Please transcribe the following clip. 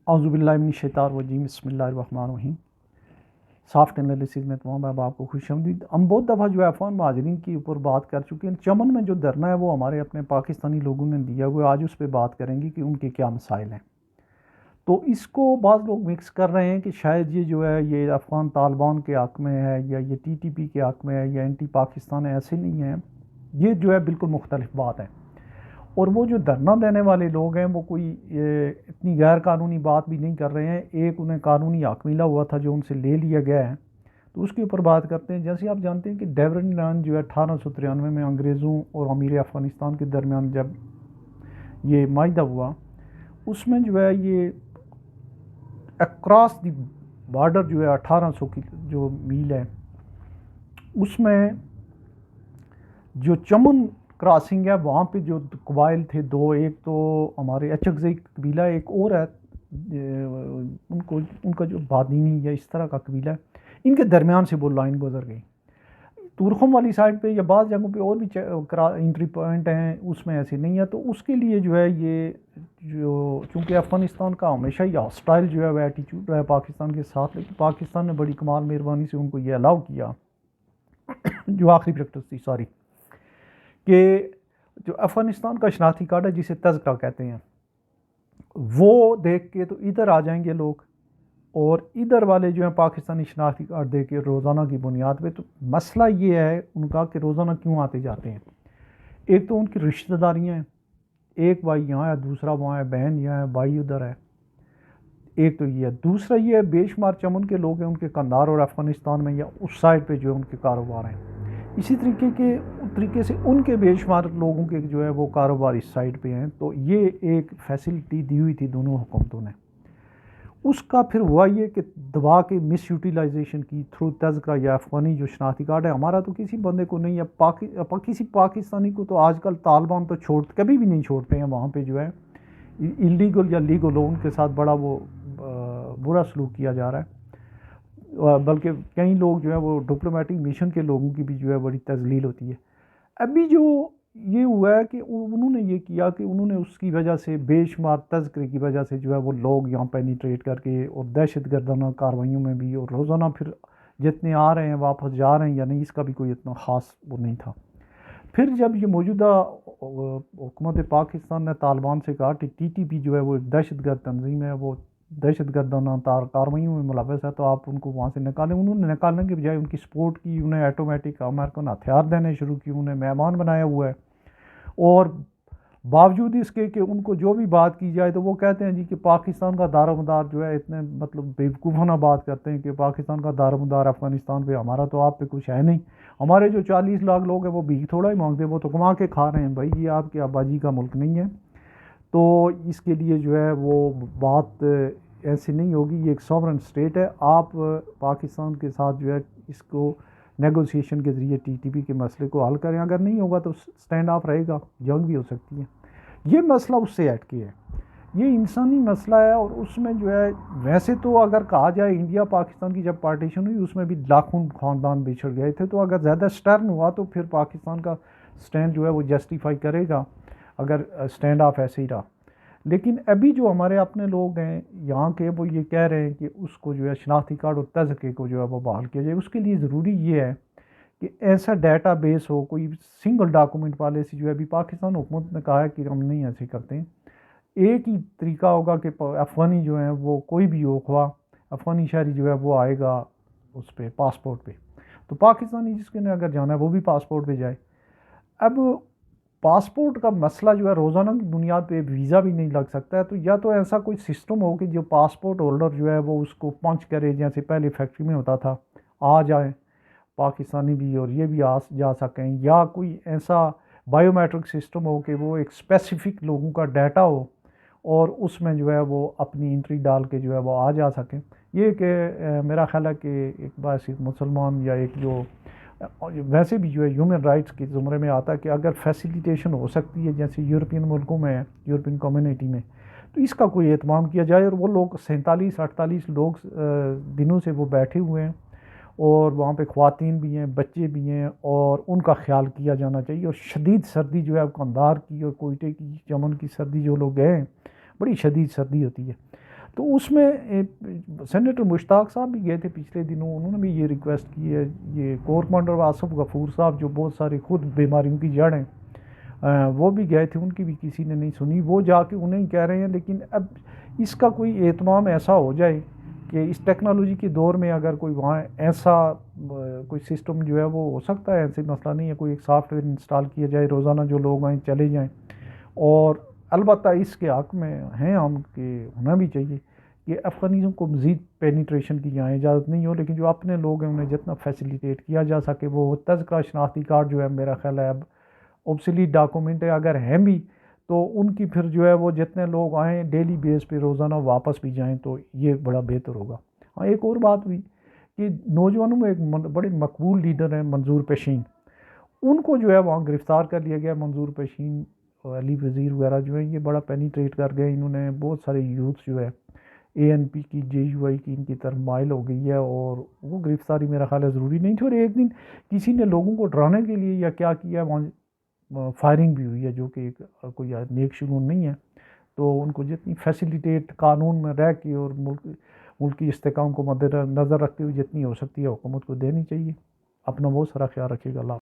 औज़ुबिल्लाहिमिनश्शैतानिर्रजीम बिस्मिल्लाहिर्रहमानिर्रहीम। Soft analysis में तमाम अब आपको खुशामदीद। हम बहुत दफ़ा जो है अफ़गान महाजरीन के ऊपर बात कर चुके हैं। चमन में जो धरना है वो हमारे अपने पाकिस्तानी लोगों ने दिया हुआ है, आज उस पर बात करेंगे कि उनके क्या मसाइल हैं। तो इसको बाज़ लोग मिक्स कर रहे हैं कि शायद ये जो है ये अफ़गान तालिबान के हक़ में है या ये TTP के हक़ में है या एंटी पाकिस्तान है। ऐसे नहीं है, ये जो है बिल्कुल मुख्तलिफ बात है। और वो जो धरना देने वाले लोग हैं वो कोई इतनी गैर कानूनी बात भी नहीं कर रहे हैं। एक उन्हें कानूनी हक़ मिला हुआ था जो उनसे ले लिया गया है, तो उसके ऊपर बात करते हैं। जैसे आप जानते हैं कि डेवरन लैंड जो है 1893 में अंग्रेज़ों और अमीर अफ़गानिस्तान के दरमियान जब ये माहिदा हुआ, उसमें जो है ये अक्रॉस द बॉर्डर जो है 1800 की जो मील है, उसमें जो चमन क्रॉसिंग है वहाँ पे जो कबाइल थे दो, एक तो हमारे अचकज़ई कबीला, एक और है उनका जो बादीनी या इस तरह का कबीला है, इनके दरमियान से वो लाइन गुजर गई। तुरखम वाली साइड पे या बाज़ जगहों पे और भी एंट्री पॉइंट हैं, उसमें ऐसे नहीं है। तो उसके लिए जो है ये जो चूँकि अफ़गानिस्तान का हमेशा ही हॉस्टाइल जो है वह एटीट्यूड रहा है पाकिस्तान के साथ, लेकिन पाकिस्तान ने बड़ी कमाल मेहरबानी से उनको ये अलाउ किया जो आखिरी प्रैक्टिस थी सॉरी, कि जो अफ़गानिस्तान का शनाख्ती कार्ड है जिसे तज़किरा कहते हैं, वो देख के तो इधर आ जाएंगे लोग, और इधर वाले जो हैं पाकिस्तानी शनाख्ती कार्ड दे के रोज़ाना की बुनियाद पे। तो मसला ये है उनका कि रोज़ाना क्यों आते जाते हैं। एक तो उनकी रिश्तेदारियाँ हैं, एक भाई यहाँ है, दूसरा वहाँ है, बहन यहाँ है, भाई उधर है। एक तो ये है, दूसरा ये है बेशुमार चमन के लोग हैं उनके कंधार और अफ़गानिस्तान में या उस साइड पे जो है उनके कारोबार हैं। इसी तरीके से उनके बेशुमार लोगों के जो है वो कारोबार इस साइड पे हैं। तो ये एक फैसिलिटी दी हुई थी दोनों हुकूमतों ने। उसका फिर हुआ ये कि दबा के मिस यूटिलाइजेशन की थ्रू तज़किरा या अफ़गानी जो शनाख्ती कार्ड है हमारा, तो किसी बंदे को नहीं है। किसी पाकिस्तानी को तो आजकल तालिबान तो कभी भी नहीं छोड़ते हैं। वहाँ पे जो है इलीगल या लीगल हो उनके साथ बड़ा वो बुरा सलूक किया जा रहा है, बल्कि कई लोग जो है वो डिप्लोमेटिक मिशन के लोगों की भी जो है बड़ी तजलील होती है। अभी जो ये हुआ है कि उन्होंने ये किया कि उन्होंने उसकी वजह से बेशुमार तज़किरे की वजह से जो है वो लोग यहाँ पेनिट्रेट करके और दहशत गर्दाना कार्रवाइयों में भी, और रोज़ाना फिर जितने आ रहे हैं वापस जा रहे हैं या नहीं, इसका भी कोई इतना ख़ास वो नहीं था। फिर जब ये मौजूदा हुकूमत पाकिस्तान ने तालिबान से कहा कि TTP जो है वो एक दहशत गर्द तंजीम है, वो दहशत गर्दाना कार्रवाइयों में मुलव्वस है, तो आप उनको वहाँ से निकालें। उन्होंने निकालने के बजाय उनकी सपोर्ट की, उन्हें ऑटोमेटिक अमेरिकन हथियार देने शुरू किए, उन्हें मेहमान बनाया हुआ है। और बावजूद इसके कि उनको जो भी बात की जाए तो वो कहते हैं जी कि पाकिस्तान का दारोमदार जो है, इतने मतलब बेवकूफ़ाना बात करते हैं कि पाकिस्तान का दारोमदार अफ़गानिस्तान पे, हमारा तो आप पे कुछ है नहीं। हमारे जो 40 लाख लोग हैं वो भीख थोड़ा ही मांगते हैं, वो तो कमा के खा रहे हैं। भाई ये आपके आबाजी का मुल्क नहीं है, तो इसके लिए जो है वो बात ऐसी नहीं होगी। ये एक सॉवरेन स्टेट है। आप पाकिस्तान के साथ जो है इसको नेगोशिएशन के ज़रिए TTP के मसले को हल करें। अगर नहीं होगा तो स्टैंड ऑफ रहेगा, जंग भी हो सकती है। ये मसला उससे हट के है, ये इंसानी मसला है। और उसमें जो है वैसे तो अगर कहा जाए इंडिया पाकिस्तान की जब पार्टीशन हुई उसमें भी लाखों ख़ानदान बिछड़ गए थे, तो अगर ज़्यादा स्टर्न हुआ तो फिर पाकिस्तान का स्टैंड जो है वो जस्टिफाई करेगा अगर स्टैंड ऑफ ऐसे ही रहा। लेकिन अभी जो हमारे अपने लोग हैं यहाँ के, वो ये कह रहे हैं कि उसको जो है शनाख्ती कार्ड और तज़किरे को जो है वो बहाल किया जाए। उसके लिए ज़रूरी ये है कि ऐसा डाटा बेस हो, कोई सिंगल डॉक्यूमेंट पॉलिसी जो है, अभी पाकिस्तान हुकूमत ने कहा है कि हम नहीं ऐसे करते हैं। एक ही तरीका होगा कि अफ़गानी जो है वो कोई भी हो, ख्वा अफ़गानी शहरी जो है वो आएगा उस पर पासपोर्ट पे, तो पाकिस्तानी जिसके ने अगर जाना है वो भी पासपोर्ट पे जाए। अब पासपोर्ट का मसला जो है रोज़ाना की बुनियाद पे वीज़ा भी नहीं लग सकता है, तो या तो ऐसा कोई सिस्टम हो कि जो पासपोर्ट होल्डर जो है वो उसको पंच करे, जैसे पहले फैक्ट्री में होता था, आ जाए पाकिस्तानी भी और ये भी आ जा सकें, या कोई ऐसा बायोमेट्रिक सिस्टम हो कि वो एक स्पेसिफिक लोगों का डाटा हो और उसमें जो है वो अपनी एंट्री डाल के जो है वो आ जा सकें। ये कि मेरा ख्याल है कि एक बार सिर्फ मुसलमान या एक जो वैसे भी जो है ह्यूमन राइट्स के ज़ुमरे में आता है कि अगर फैसिलिटेशन हो सकती है जैसे यूरोपियन मुल्कों में है, यूरोपियन कम्युनिटी में, तो इसका कोई एहतमाम किया जाए। और वो लोग 47-48 लोग दिनों से वो बैठे हुए हैं और वहाँ पे ख़वातीन भी हैं, बच्चे भी हैं, और उनका ख्याल किया जाना चाहिए। और शदीद सर्दी जो है कंधार की और कोयटे की, चमन की सर्दी जो लोग गए हैं, बड़ी शदीद सर्दी होती है। तो उसमें सेनेटर मुश्ताक साहब भी गए थे पिछले दिनों, उन्होंने भी ये रिक्वेस्ट की है। ये कोर कमांडर आसफ गफूर साहब जो बहुत सारी खुद बीमारियों की जड़ हैं, वो भी गए थे, उनकी भी किसी ने नहीं सुनी। वो जाके उन्हें कह रहे हैं, लेकिन अब इसका कोई एहतमाम ऐसा हो जाए कि इस टेक्नोलॉजी के दौर में अगर कोई वहाँ ऐसा कोई सिस्टम जो है वो हो सकता है, ऐसे मसला नहीं है, कोई एक सॉफ्टवेयर इंस्टॉल किया जाए, रोज़ाना जो लोग आएँ चले जाएँ। और अलबत्ता इसके हक़ में हैं हम कि होना भी चाहिए कि अफ़गानियों को मज़ीद पेनिट्रेशन की यहाँ इजाज़त नहीं हो, लेकिन जो अपने लोग हैं उन्हें जितना फैसिलिटेट किया जा सके। वो तज़किरा शनाख्ती कार्ड जो है मेरा ख़्याल है अब ऑब्सोलीट डॉक्यूमेंट है, अगर हैं भी तो उनकी फिर जो है वो जितने लोग आएँ डेली बेस पे रोज़ाना वापस भी जाएँ तो ये बड़ा बेहतर होगा। हाँ, एक और बात हुई कि नौजवानों में एक बड़े मकबूल लीडर हैं मंजूर पेशीन, उनको जो है वहाँ गिरफ़्तार कर लिया गया। मंजूर पेशीन और अली वज़ीर वगैरह जो है ये बड़ा पेनिट्रेट कर गए, इन्होंने बहुत सारे यूथ जो है ANP की JUI की इनकी तरफ माइल हो गई है, और वो गिरफ़्तारी मेरा ख़्याल है ज़रूरी नहीं थी। और एक दिन किसी ने लोगों को डराने के लिए या क्या किया, वहाँ फायरिंग भी हुई है, जो कि कोई नेक शुगून नहीं है। तो उनको जितनी फैसिलिटेट कानून में रह के और मुल्क की इस्तेकाम को मद्देनज़र रखते हुए जितनी हो सकती है हुकूमत को देनी चाहिए। अपना बहुत सारा ख्याल रखिएगा। अल्लाह।